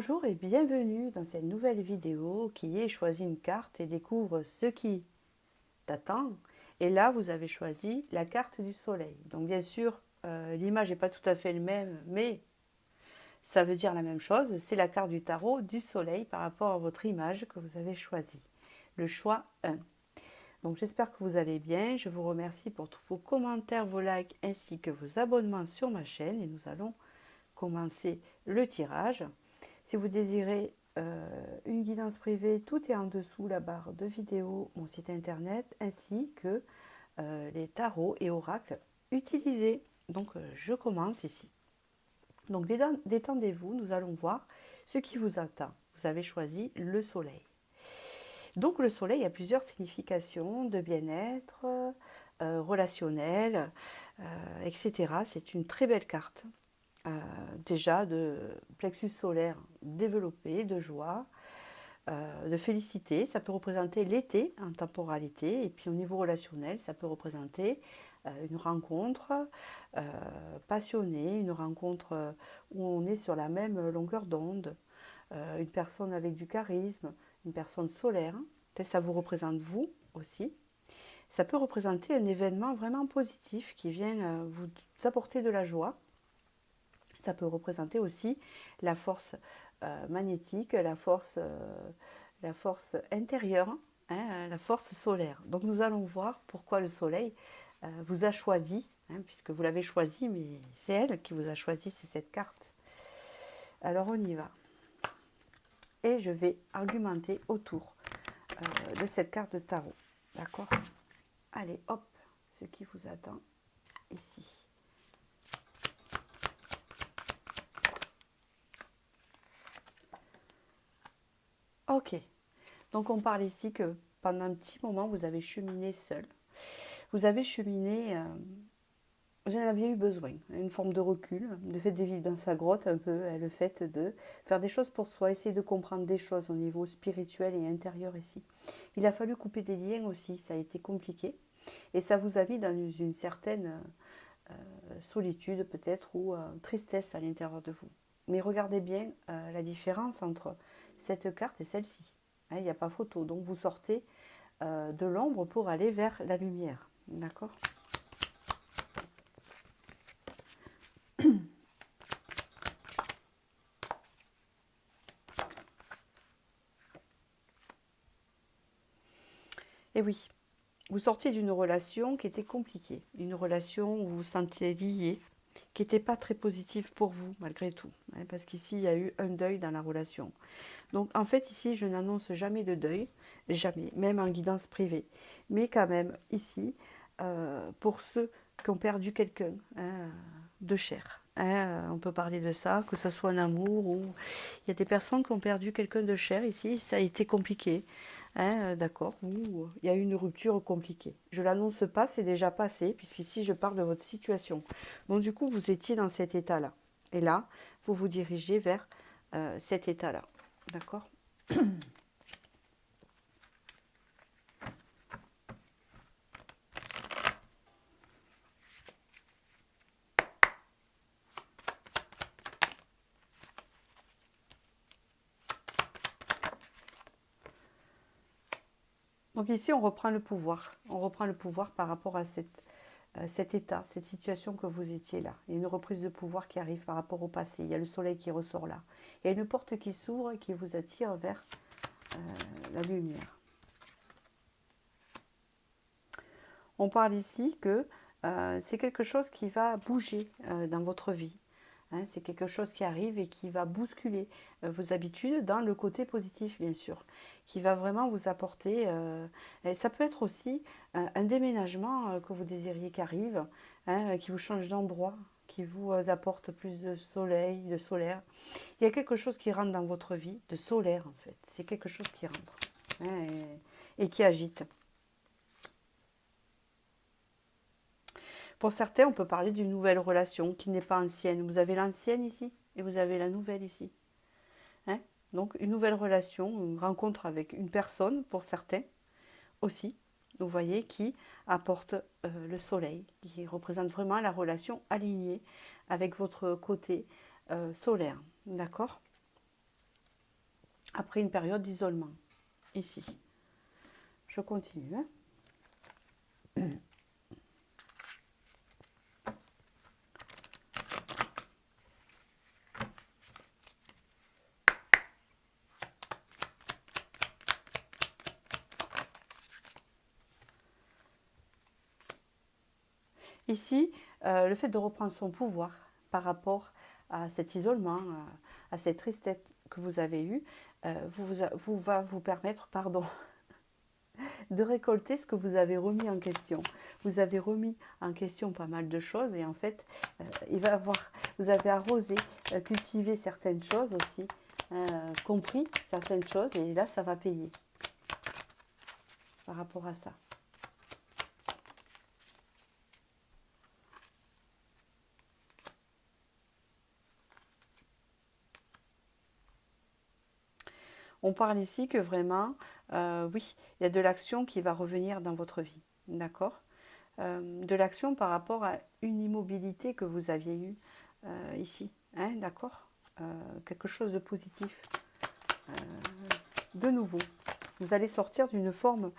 Bonjour et bienvenue dans cette nouvelle vidéo qui est choisis une carte et découvre ce qui t'attend. Et là, vous avez choisi la carte du soleil. Donc bien sûr, l'image n'est pas tout à fait le même, mais ça veut dire la même chose. C'est la carte du tarot du soleil par rapport à votre image que vous avez choisie. Le choix 1. Donc j'espère que vous allez bien. Je vous remercie pour tous vos commentaires, vos likes ainsi que vos abonnements sur ma chaîne. Et nous allons commencer le tirage. Si vous désirez une guidance privée, tout est en dessous la barre de vidéo, mon site internet, ainsi que les tarots et oracles utilisés. Donc je commence ici. Donc détendez-vous, nous allons voir ce qui vous attend. Vous avez choisi le soleil. Donc le soleil a plusieurs significations de bien-être, relationnel, etc. C'est une très belle carte. Déjà de plexus solaire développé, de joie, de félicité. Ça peut représenter l'été en temporalité. Et puis au niveau relationnel, ça peut représenter une rencontre passionnée, une rencontre où on est sur la même longueur d'onde, une personne avec du charisme, une personne solaire. Peut-être ça vous représente vous aussi. Ça peut représenter un événement vraiment positif qui vient vous apporter de la joie. Ça peut représenter aussi la force magnétique, la force intérieure, hein, la force solaire. Donc nous allons voir pourquoi le soleil vous a choisi, hein, puisque vous l'avez choisi, mais c'est elle qui vous a choisi, c'est cette carte. Alors on y va. Et je vais argumenter autour de cette carte de tarot. D'accord? Allez, hop, ce qui vous attend ici. Ok, donc on parle ici que pendant un petit moment, vous avez cheminé seul. Vous avez cheminé, vous en aviez eu besoin, une forme de recul, le fait de vivre dans sa grotte un peu, le fait de faire des choses pour soi, essayer de comprendre des choses au niveau spirituel et intérieur ici. Il a fallu couper des liens aussi, ça a été compliqué. Et ça vous a mis dans une certaine solitude peut-être ou tristesse à l'intérieur de vous. Mais regardez bien la différence entre cette carte et celle-ci. Hein, il n'y a pas photo, donc vous sortez de l'ombre pour aller vers la lumière. D'accord? Et oui, vous sortiez d'une relation qui était compliquée, une relation où vous vous sentiez lié, qui n'était pas très positive pour vous malgré tout, hein, parce qu'ici il y a eu un deuil dans la relation. Donc en fait ici je n'annonce jamais de deuil, jamais, même en guidance privée, mais quand même ici pour ceux qui ont perdu quelqu'un hein, de cher. Hein, on peut parler de ça, que ce soit un amour ou il y a des personnes qui ont perdu quelqu'un de cher ici, ça a été compliqué. Hein, d'accord, ou il y a eu une rupture compliquée. Je ne l'annonce pas, c'est déjà passé, puisqu'ici je parle de votre situation. Donc du coup, vous étiez dans cet état-là. Et là, vous vous dirigez vers cet état-là. D'accord? Donc ici, on reprend le pouvoir. On reprend le pouvoir par rapport à cet état, cette situation que vous étiez là. Il y a une reprise de pouvoir qui arrive par rapport au passé. Il y a le soleil qui ressort là. Il y a une porte qui s'ouvre et qui vous attire vers la lumière. On parle ici que c'est quelque chose qui va bouger dans votre vie. Hein, c'est quelque chose qui arrive et qui va bousculer vos habitudes dans le côté positif, bien sûr, qui va vraiment vous apporter. Et ça peut être aussi un déménagement que vous désiriez qui arrive, hein, qui vous change d'endroit, qui vous apporte plus de soleil, de solaire. Il y a quelque chose qui rentre dans votre vie, de solaire en fait. C'est quelque chose qui rentre hein, et qui agite. Pour certains, on peut parler d'une nouvelle relation qui n'est pas ancienne. Vous avez l'ancienne ici et vous avez la nouvelle ici. Hein? Donc une nouvelle relation, une rencontre avec une personne pour certains aussi, vous voyez, qui apporte le soleil, qui représente vraiment la relation alignée avec votre côté solaire. D'accord? après une période d'isolement. Ici. Je continue. Ici, le fait de reprendre son pouvoir par rapport à cet isolement, à cette tristesse que vous avez eue, va vous permettre, pardon, de récolter ce que vous avez remis en question. Vous avez remis en question pas mal de choses et en fait, vous avez arrosé, cultivé certaines choses aussi, compris certaines choses et là, ça va payer par rapport à ça. On parle ici que vraiment, oui, il y a de l'action qui va revenir dans votre vie, d'accord? De l'action par rapport à une immobilité que vous aviez eue ici, hein, d'accord? Quelque chose de positif, euh, de nouveau. Vous allez sortir d'une forme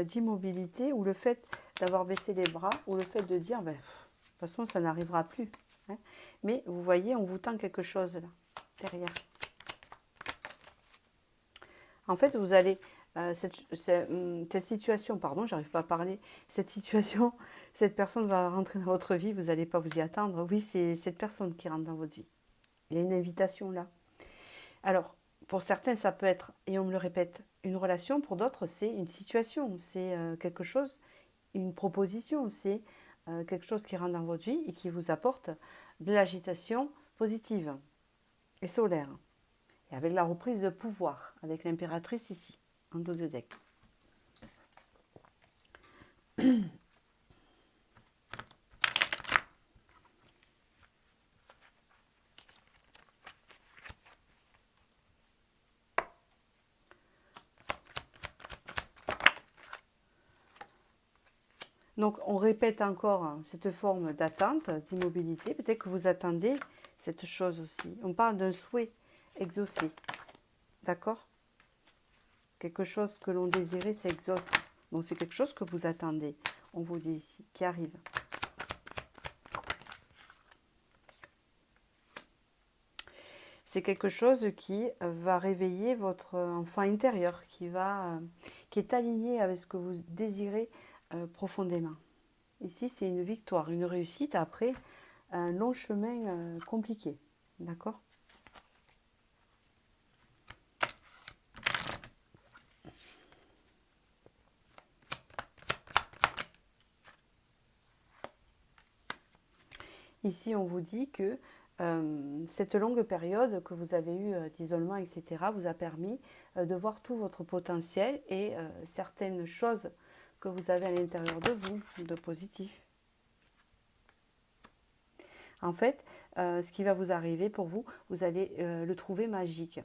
d'immobilité où le fait d'avoir baissé les bras, ou le fait de dire, ben, de toute façon, ça n'arrivera plus. Hein. Mais vous voyez, on vous tend quelque chose là, derrière. En fait, vous allez, cette situation, pardon, j'arrive pas à parler, cette situation, cette personne va rentrer dans votre vie, vous n'allez pas vous y attendre. Oui, c'est cette personne qui rentre dans votre vie. Il y a une invitation là. Alors, pour certains, ça peut être, et on me le répète, une relation, pour d'autres, c'est une situation, c'est quelque chose, une proposition, c'est quelque chose qui rentre dans votre vie et qui vous apporte de l'agitation positive et solaire. Et avec la reprise de pouvoir, avec l'impératrice ici, en dos de deck. Donc on répète encore cette forme d'attente, d'immobilité. Peut-être que vous attendez cette chose aussi. On parle d'un souhait exaucé. D'accord? Quelque chose que l'on désirait s'exauce. Donc c'est quelque chose que vous attendez. On vous dit ici, qui arrive. C'est quelque chose qui va réveiller votre enfant intérieur, qui est aligné avec ce que vous désirez profondément. Ici, c'est une victoire, une réussite après un long chemin compliqué. D'accord? Ici, on vous dit que cette longue période que vous avez eue d'isolement, etc., vous a permis de voir tout votre potentiel et certaines choses que vous avez à l'intérieur de vous, de positif. En fait, ce qui va vous arriver pour vous, vous allez le trouver magique.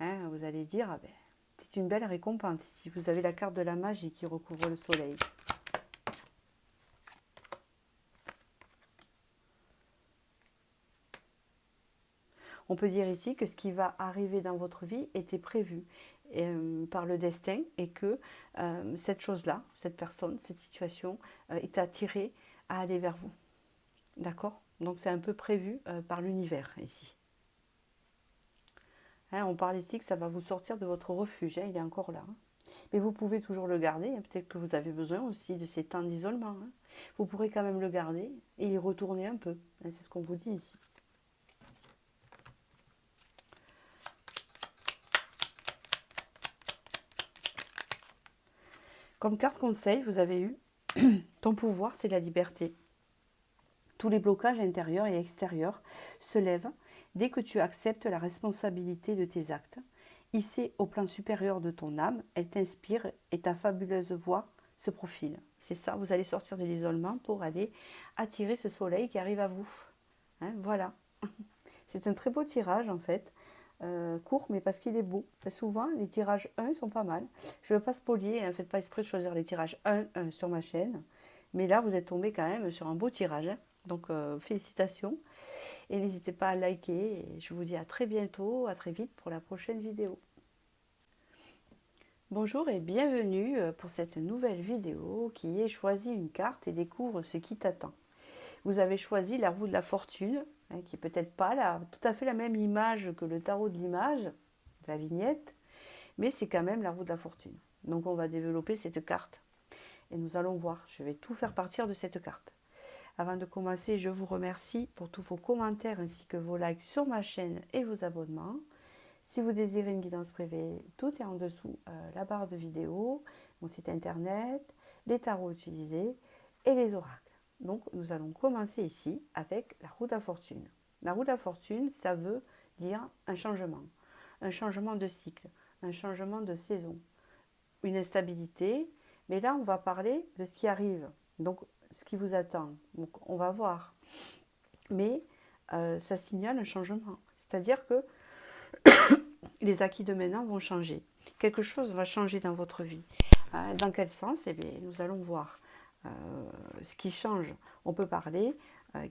Hein, vous allez dire, ah ben, c'est une belle récompense. Si vous avez la carte de la magie qui recouvre le soleil. On peut dire ici que ce qui va arriver dans votre vie était prévu par le destin et que cette chose-là, cette personne, cette situation est attirée à aller vers vous. D'accord? Donc c'est un peu prévu par l'univers ici. Hein, on parle ici que ça va vous sortir de votre refuge, hein, il est encore là. Hein. Mais vous pouvez toujours le garder, hein, peut-être que vous avez besoin aussi de ces temps d'isolement. Hein. Vous pourrez quand même le garder et y retourner un peu. Hein, c'est ce qu'on vous dit ici. Comme carte conseil, vous avez eu ton pouvoir, c'est la liberté. Tous les blocages intérieurs et extérieurs se lèvent dès que tu acceptes la responsabilité de tes actes. Hissée au plan supérieur de ton âme, elle t'inspire et ta fabuleuse voix se profile. C'est ça, vous allez sortir de l'isolement pour aller attirer ce soleil qui arrive à vous. Hein, voilà. C'est un très beau tirage en fait. Court, mais parce qu'il est beau. Souvent, les tirages 1 sont pas mal. Je ne veux pas spolier, ne faites pas exprès de choisir les tirages 1 sur ma chaîne. Mais là, vous êtes tombé quand même sur un beau tirage. Hein. Donc, félicitations. Et n'hésitez pas à liker. Et je vous dis à très bientôt, à très vite pour la prochaine vidéo. Bonjour et bienvenue pour cette nouvelle vidéo qui est choisis une carte et découvre ce qui t'attend. Vous avez choisi la roue de la fortune, qui est peut-être pas tout à fait la même image que le tarot de l'image, la vignette, mais c'est quand même la roue de la fortune. Donc on va développer cette carte et nous allons voir. Je vais tout faire partir de cette carte. Avant de commencer, je vous remercie pour tous vos commentaires ainsi que vos likes sur ma chaîne et vos abonnements. Si vous désirez une guidance privée, tout est en dessous, la barre de vidéo, mon site internet, les tarots utilisés et les oracles. Donc nous allons commencer ici avec la roue de la fortune. La roue de la fortune, ça veut dire un changement de cycle, un changement de saison, une instabilité. Mais là, on va parler de ce qui arrive, donc ce qui vous attend. Donc on va voir. Mais ça signale un changement. C'est-à-dire que les acquis de maintenant vont changer. Quelque chose va changer dans votre vie. Dans quel sens? Eh bien, nous allons voir ce qui change. On peut parler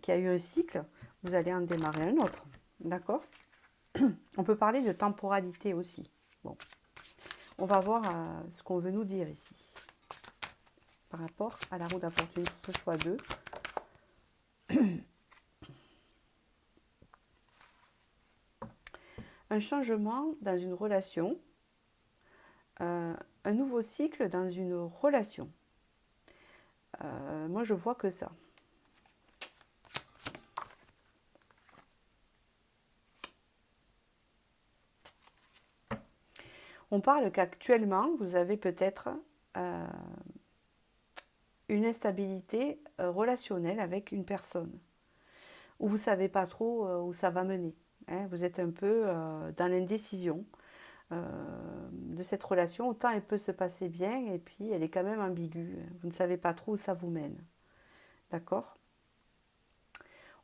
qu'il y a eu un cycle, vous allez en démarrer un autre. D'accord? On peut parler de temporalité aussi. Bon. On va voir ce qu'on veut nous dire ici par rapport à la roue de la fortune pour ce choix 2. Un changement dans une relation, un nouveau cycle dans une relation. Moi, je vois que ça. On parle qu'actuellement, vous avez peut-être une instabilité relationnelle avec une personne, où vous ne savez pas trop où ça va mener. Hein. Vous êtes un peu dans l'indécision de cette relation. Autant elle peut se passer bien, et puis elle est quand même ambiguë. Vous ne savez pas trop où ça vous mène. D'accord?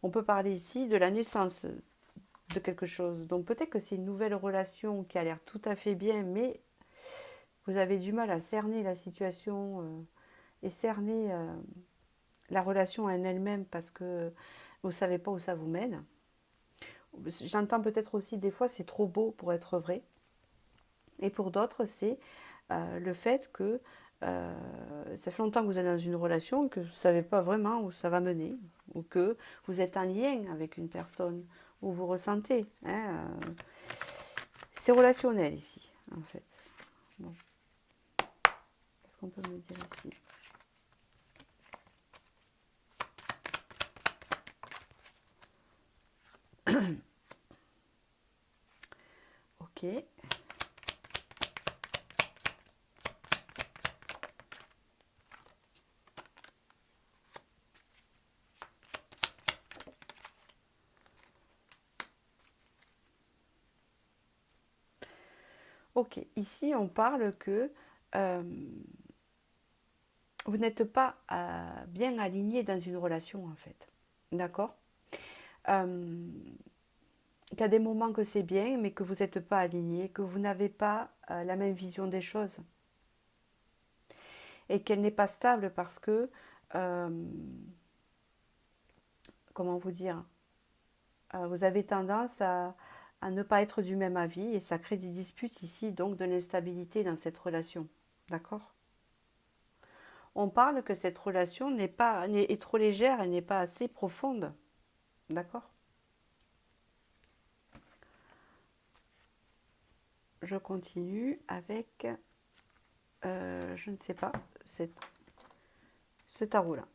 On peut parler ici de la naissance de quelque chose. Donc peut-être que c'est une nouvelle relation qui a l'air tout à fait bien, mais vous avez du mal à cerner la situation et cerner la relation en elle-même parce que vous ne savez pas où ça vous mène. J'entends peut-être aussi des fois c'est trop beau pour être vrai. Et pour d'autres, c'est le fait que ça fait longtemps que vous êtes dans une relation et que vous ne savez pas vraiment où ça va mener, ou que vous êtes en lien avec une personne, où vous ressentez. Hein, c'est relationnel ici, en fait. Bon. Qu'est-ce qu'on peut me dire ici? Ok. Ok, ici on parle que vous n'êtes pas bien aligné dans une relation en fait. D'accord? Il y a des moments que c'est bien, mais que vous n'êtes pas aligné, que vous n'avez pas la même vision des choses. Et qu'elle n'est pas stable parce que, comment vous dire, vous avez tendance à ne pas être du même avis et ça crée des disputes ici, donc de l'instabilité dans cette relation. D'accord? On parle que cette relation est trop légère, elle n'est pas assez profonde. D'accord? Je continue avec, je ne sais pas, ce tarot-là.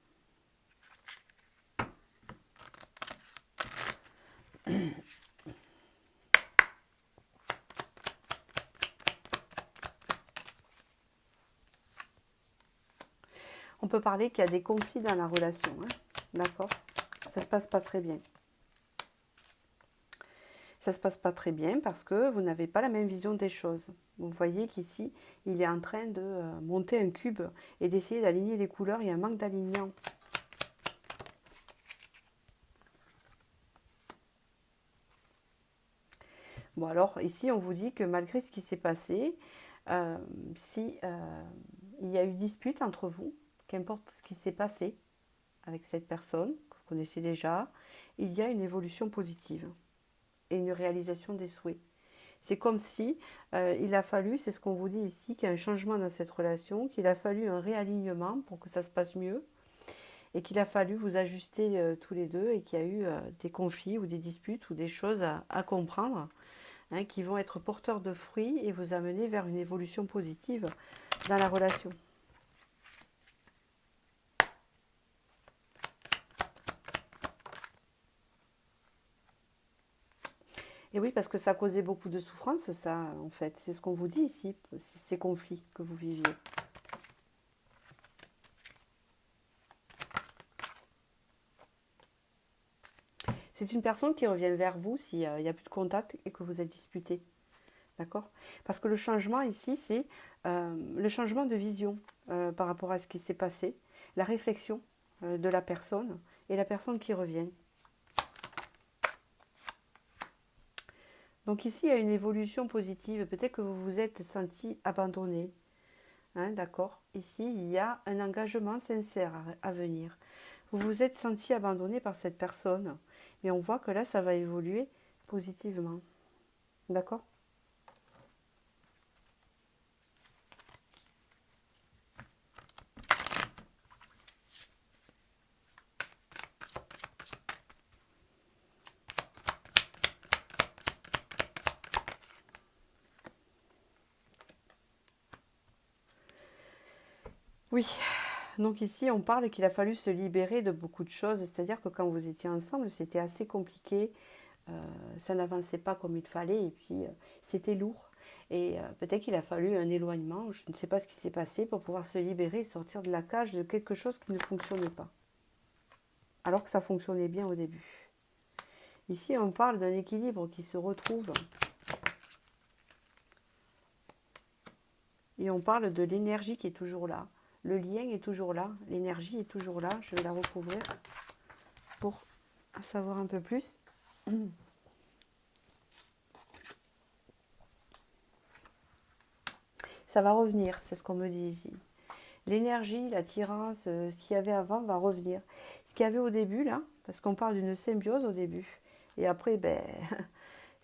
On peut parler qu'il y a des conflits dans la relation. Hein, d'accord? Ça ne se passe pas très bien. Ça ne se passe pas très bien parce que vous n'avez pas la même vision des choses. Vous voyez qu'ici, il est en train de monter un cube et d'essayer d'aligner les couleurs. Il y a un manque d'alignement. Bon, alors ici, on vous dit que malgré ce qui s'est passé, si il y a eu dispute entre vous, qu'importe ce qui s'est passé avec cette personne que vous connaissez déjà, il y a une évolution positive et une réalisation des souhaits. C'est comme si il a fallu, c'est ce qu'on vous dit ici, qu'il y a un changement dans cette relation, qu'il a fallu un réalignement pour que ça se passe mieux, et qu'il a fallu vous ajuster tous les deux, et qu'il y a eu des conflits ou des disputes ou des choses à comprendre, hein, qui vont être porteurs de fruits et vous amener vers une évolution positive dans la relation. Et oui, parce que ça causait beaucoup de souffrance, ça, en fait. C'est ce qu'on vous dit ici, ces conflits que vous viviez. C'est une personne qui revient vers vous s'il n'y a plus de contact et que vous êtes disputé. D'accord? Parce que le changement ici, c'est le changement de vision par rapport à ce qui s'est passé, la réflexion de la personne et la personne qui revient. Donc ici, il y a une évolution positive. Peut-être que vous vous êtes senti abandonné. Hein, d'accord? Ici, il y a un engagement sincère à venir. Vous vous êtes senti abandonné par cette personne. Mais on voit que là, ça va évoluer positivement. D'accord? Oui. Donc ici, on parle qu'il a fallu se libérer de beaucoup de choses. C'est-à-dire que quand vous étiez ensemble, c'était assez compliqué. Ça n'avançait pas comme il fallait. Et puis, c'était lourd. Et peut-être qu'il a fallu un éloignement. Je ne sais pas ce qui s'est passé pour pouvoir se libérer et sortir de la cage de quelque chose qui ne fonctionnait pas. Alors que ça fonctionnait bien au début. Ici, on parle d'un équilibre qui se retrouve. Et on parle de l'énergie qui est toujours là. Le lien est toujours là. L'énergie est toujours là. Je vais la recouvrir pour en savoir un peu plus. Ça va revenir, c'est ce qu'on me dit ici. L'énergie, l'attirance, ce qu'il y avait avant va revenir. Ce qu'il y avait au début, là, parce qu'on parle d'une symbiose au début. Et après, ben,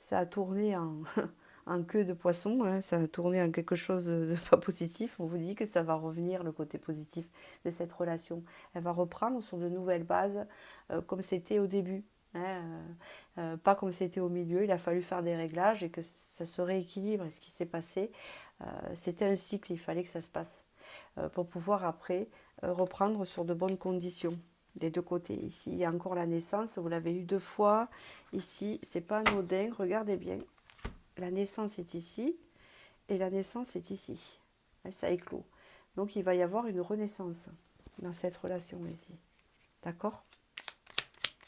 ça a tourné en queue de poisson, hein, ça a tourné en quelque chose de pas positif. On vous dit que ça va revenir, le côté positif de cette relation. Elle va reprendre sur de nouvelles bases, comme c'était au début. Hein, pas comme c'était au milieu. Il a fallu faire des réglages et que ça se rééquilibre. Et ce qui s'est passé, c'était un cycle, il fallait que ça se passe pour pouvoir après reprendre sur de bonnes conditions des deux côtés. Ici, il y a encore la naissance, vous l'avez eu 2 fois. Ici, c'est pas anodin, regardez bien. La naissance est ici et la naissance est ici. Ça éclot. Donc, il va y avoir une renaissance dans cette relation ici. D'accord?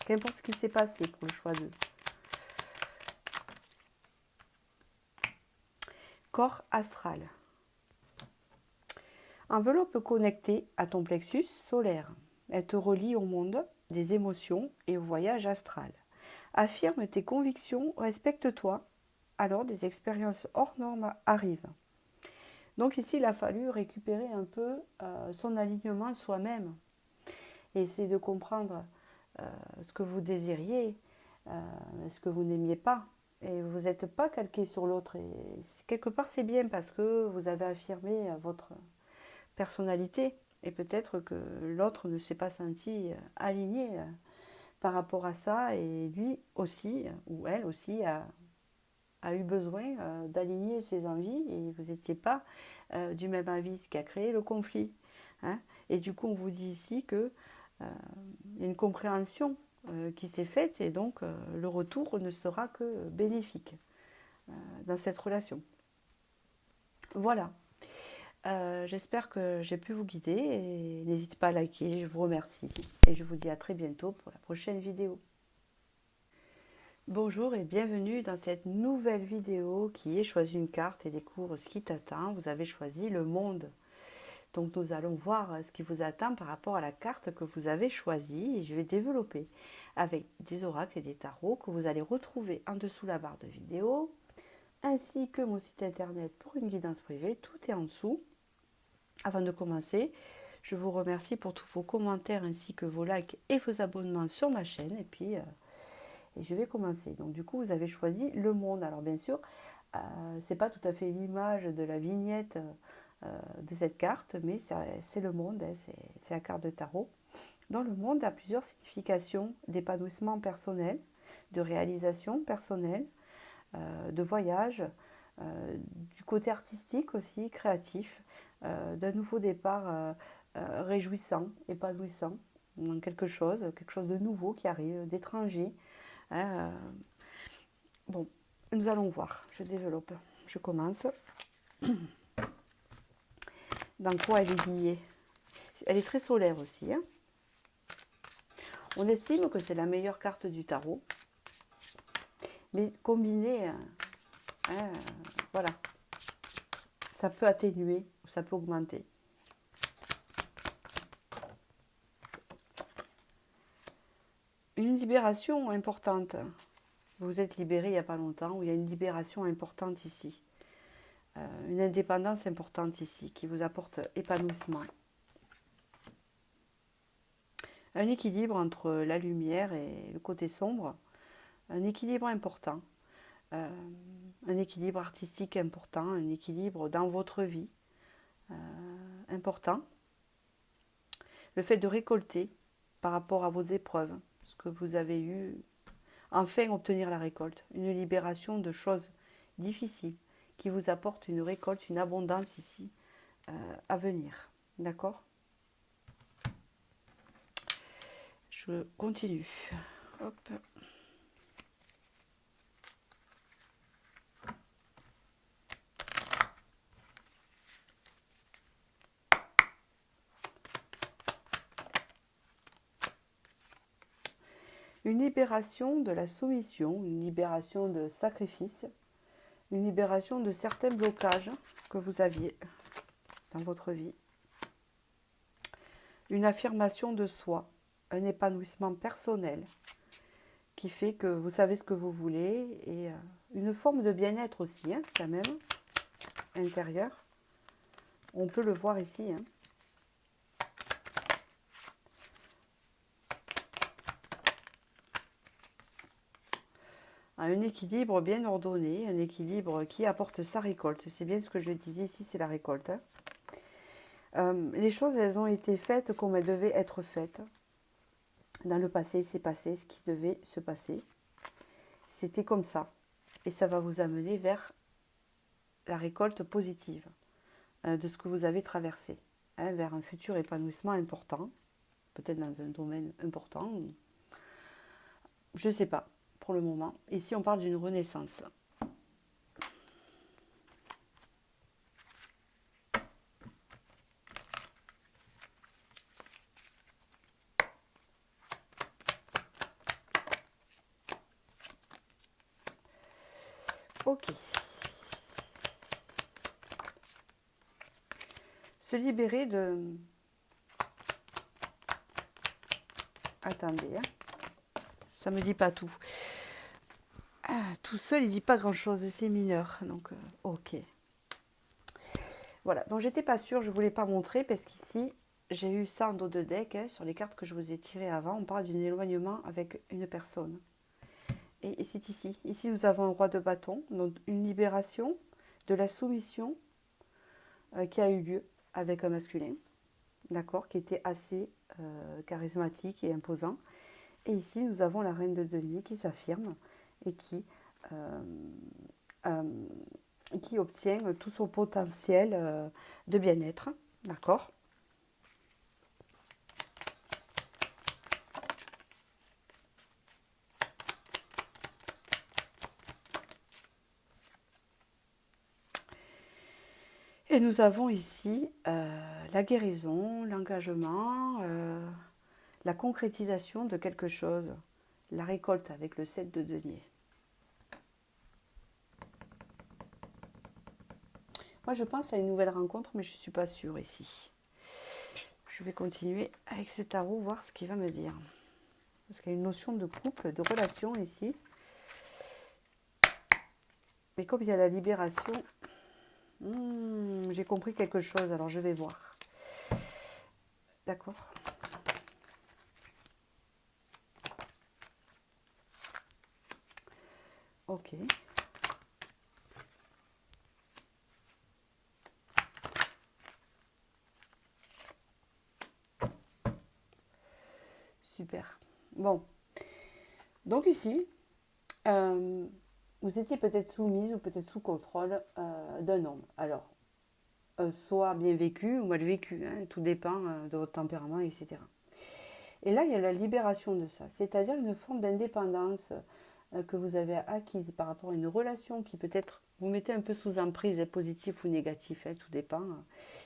Qu'importe ce qui s'est passé pour le choix 2. Corps astral. Enveloppe connectée à ton plexus solaire. Elle te relie au monde des émotions et au voyage astral. Affirme tes convictions, respecte-toi, alors des expériences hors normes arrivent. Donc ici, il a fallu récupérer un peu son alignement soi-même et essayer de comprendre ce que vous désiriez, ce que vous n'aimiez pas. Et vous n'êtes pas calqué sur l'autre. Et quelque part, c'est bien parce que vous avez affirmé votre personnalité. Et peut-être que l'autre ne s'est pas senti aligné par rapport à ça. Et lui aussi, ou elle aussi, a eu besoin d'aligner ses envies. Et vous n'étiez pas du même avis, ce qui a créé le conflit. Hein. Et du coup, on vous dit ici qu'il y a une compréhension qui s'est faite. Et donc, le retour ne sera que bénéfique dans cette relation. Voilà. J'espère que j'ai pu vous guider et n'hésitez pas à liker, je vous remercie et je vous dis à très bientôt pour la prochaine vidéo. Bonjour et bienvenue dans cette nouvelle vidéo qui est choisis une carte et découvre ce qui t'attend. Vous avez choisi le monde. Donc nous allons voir ce qui vous attend par rapport à la carte que vous avez choisie et je vais développer avec des oracles et des tarots que vous allez retrouver en dessous la barre de vidéo ainsi que mon site internet pour une guidance privée, tout est en dessous. Avant de commencer, je vous remercie pour tous vos commentaires ainsi que vos likes et vos abonnements sur ma chaîne. Et puis, je vais commencer. Donc du coup, vous avez choisi le monde. Alors bien sûr, C'est pas tout à fait l'image de la vignette de cette carte, mais c'est le monde, hein, c'est la carte de tarot. Dans le monde, il y a plusieurs significations d'épanouissement personnel, de réalisation personnelle, de voyage, du côté artistique aussi, créatif, d'un nouveau départ réjouissant, épanouissant, quelque chose de nouveau qui arrive, d'étranger. Hein. Bon, nous allons voir, je développe, je commence. Dans quoi elle est liée? Elle est très solaire aussi. Hein. On estime que c'est la meilleure carte du tarot. Mais combinée, voilà, ça peut atténuer ou ça peut augmenter. Une libération importante. Vous êtes libéré il n'y a pas longtemps, ou il y a une libération importante ici. Une indépendance importante ici qui vous apporte épanouissement. Un équilibre entre la lumière et le côté sombre. Un équilibre important. Un équilibre artistique important. Un équilibre dans votre vie important. Le fait de récolter par rapport à vos épreuves, ce que vous avez eu, enfin obtenir la récolte. Une libération de choses difficiles qui vous apporte une récolte, une abondance ici à venir. D'accord? Je continue. Hop. Une libération de la soumission, une libération de sacrifice, une libération de certains blocages que vous aviez dans votre vie. Une affirmation de soi, un épanouissement personnel qui fait que vous savez ce que vous voulez et une forme de bien-être aussi, hein, quand même, intérieur. On peut le voir ici. Hein. Un équilibre bien ordonné, un équilibre qui apporte sa récolte. C'est bien ce que je disais ici, c'est la récolte. Les choses, elles ont été faites comme elles devaient être faites. Dans le passé, c'est passé ce qui devait se passer. C'était comme ça. Et ça va vous amener vers la récolte positive de ce que vous avez traversé. Hein, vers un futur épanouissement important. Peut-être dans un domaine important. Je ne sais pas. Pour le moment. Ici, on parle d'une renaissance. Ok. Se libérer de... Attendez, hein. Ça ne me dit pas tout. Tout seul, il ne dit pas grand-chose et c'est mineur. Donc, ok. Voilà, donc j'étais pas sûre, je ne voulais pas montrer parce qu'ici, j'ai eu ça en dos de deck. Hein, sur les cartes que je vous ai tirées avant, on parle d'un éloignement avec une personne. Et c'est ici. Ici, nous avons un roi de bâton, donc une libération de la soumission qui a eu lieu avec un masculin, d'accord, qui était assez charismatique et imposant. Et ici, nous avons la reine de denier qui s'affirme et qui obtient tout son potentiel de bien-être, d'accord. Et nous avons ici la guérison, l'engagement, la concrétisation de quelque chose, la récolte avec le 7 de denier. Moi, je pense à une nouvelle rencontre, mais je ne suis pas sûre ici. Je vais continuer avec ce tarot, voir ce qu'il va me dire. Parce qu'il y a une notion de couple, de relation ici. Mais comme il y a la libération, j'ai compris quelque chose, alors je vais voir. D'accord. Ok. Super. Bon, donc ici, vous étiez peut-être soumise ou peut-être sous contrôle d'un homme. Alors, soit bien vécu ou mal vécu, hein, tout dépend de votre tempérament, etc. Et là, il y a la libération de ça, c'est-à-dire une forme d'indépendance que vous avez acquise par rapport à une relation qui peut-être vous mettez un peu sous emprise, positif ou négatif, hein, tout dépend,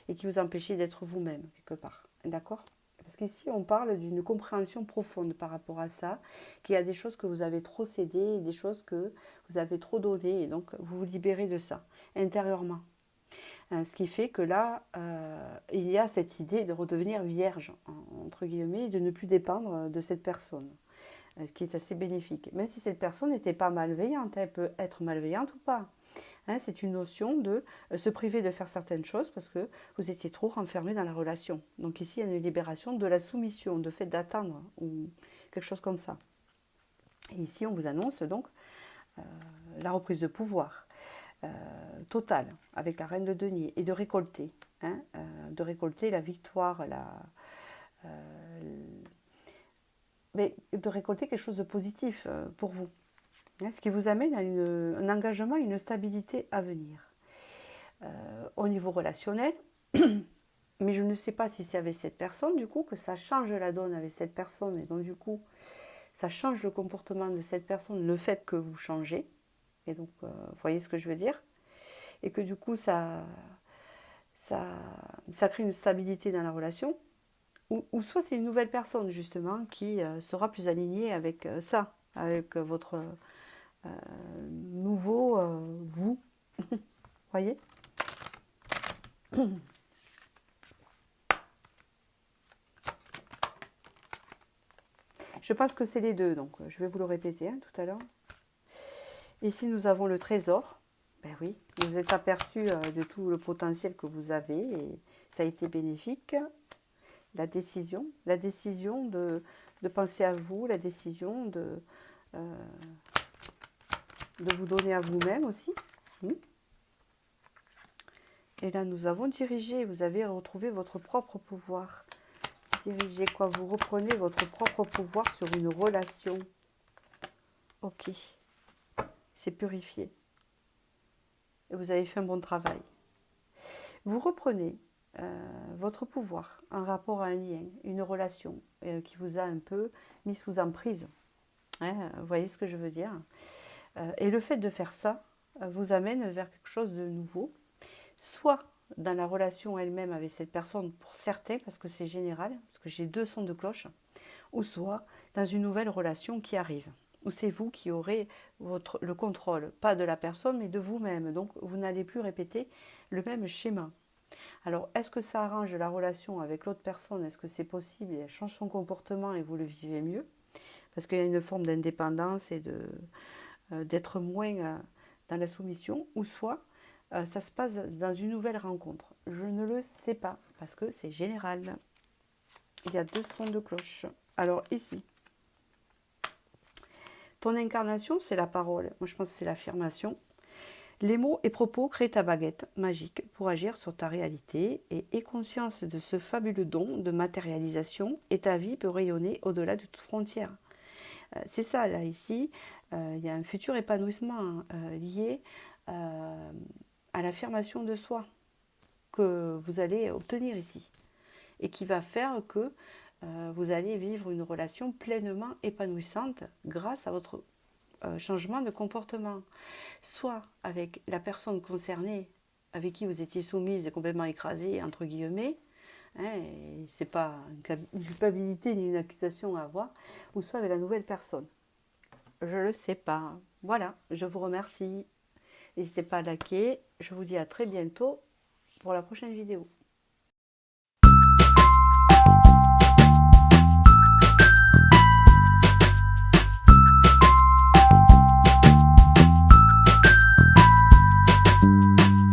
et qui vous empêchez d'être vous-même, quelque part. D'accord? Parce qu'ici, on parle d'une compréhension profonde par rapport à ça, qu'il y a des choses que vous avez trop cédées, des choses que vous avez trop données, et donc vous vous libérez de ça, intérieurement. Ce qui fait que là, il y a cette idée de redevenir vierge, entre guillemets, et de ne plus dépendre de cette personne, ce qui est assez bénéfique. Même si cette personne n'était pas malveillante, elle peut être malveillante ou pas. Hein, c'est une notion de se priver de faire certaines choses parce que vous étiez trop renfermé dans la relation. Donc ici, il y a une libération de la soumission, de fait d'attendre, ou quelque chose comme ça. Et ici, on vous annonce donc la reprise de pouvoir. Totale avec la reine de denier et de récolter, hein, de récolter la victoire, mais de récolter quelque chose de positif pour vous, hein, ce qui vous amène à un engagement, une stabilité à venir. Au niveau relationnel, mais je ne sais pas si c'est avec cette personne, du coup, que ça change la donne avec cette personne, et donc du coup, ça change le comportement de cette personne, le fait que vous changez, et donc, vous voyez ce que je veux dire, et que du coup, ça crée une stabilité dans la relation, ou soit c'est une nouvelle personne justement qui sera plus alignée avec ça, avec votre nouveau vous, voyez. Je pense que c'est les deux, donc je vais vous le répéter hein, tout à l'heure. Ici nous avons le trésor, ben oui, vous êtes aperçu de tout le potentiel que vous avez et ça a été bénéfique. La décision de penser à vous, la décision de vous donner à vous-même aussi. Et là, nous avons dirigé, vous avez retrouvé votre propre pouvoir. Dirigez quoi? Vous reprenez votre propre pouvoir sur une relation. Ok. C'est purifié. Et vous avez fait un bon travail. Vous reprenez votre pouvoir en rapport à un lien, une relation qui vous a un peu mis sous emprise. Hein, vous voyez ce que je veux dire? Et le fait de faire ça vous amène vers quelque chose de nouveau. Soit dans la relation elle-même avec cette personne, pour certains, parce que c'est général, parce que j'ai deux sons de cloche, ou soit dans une nouvelle relation qui arrive, où c'est vous qui aurez le contrôle, pas de la personne, mais de vous-même. Donc, vous n'allez plus répéter le même schéma. Alors, est-ce que ça arrange la relation avec l'autre personne? Est-ce que c'est possible? Elle change son comportement et vous le vivez mieux? Parce qu'il y a une forme d'indépendance et d'être moins dans la soumission, ou soit ça se passe dans une nouvelle rencontre. Je ne le sais pas, parce que c'est général. Il y a deux sons de cloche. Alors ici, ton incarnation, c'est la parole. Moi, je pense que c'est l'affirmation. Les mots et propos créent ta baguette magique pour agir sur ta réalité et aie conscience de ce fabuleux don de matérialisation et ta vie peut rayonner au-delà de toute frontière. C'est ça, là, ici, il y a un futur épanouissement lié à l'affirmation de soi que vous allez obtenir ici et qui va faire que vous allez vivre une relation pleinement épanouissante grâce à votre changement de comportement, soit avec la personne concernée avec qui vous étiez soumise et complètement écrasée, entre guillemets, hein, c'est pas une culpabilité ni une accusation à avoir, ou soit avec la nouvelle personne. Je ne le sais pas. Voilà, je vous remercie. N'hésitez pas à liker. Je vous dis à très bientôt pour la prochaine vidéo.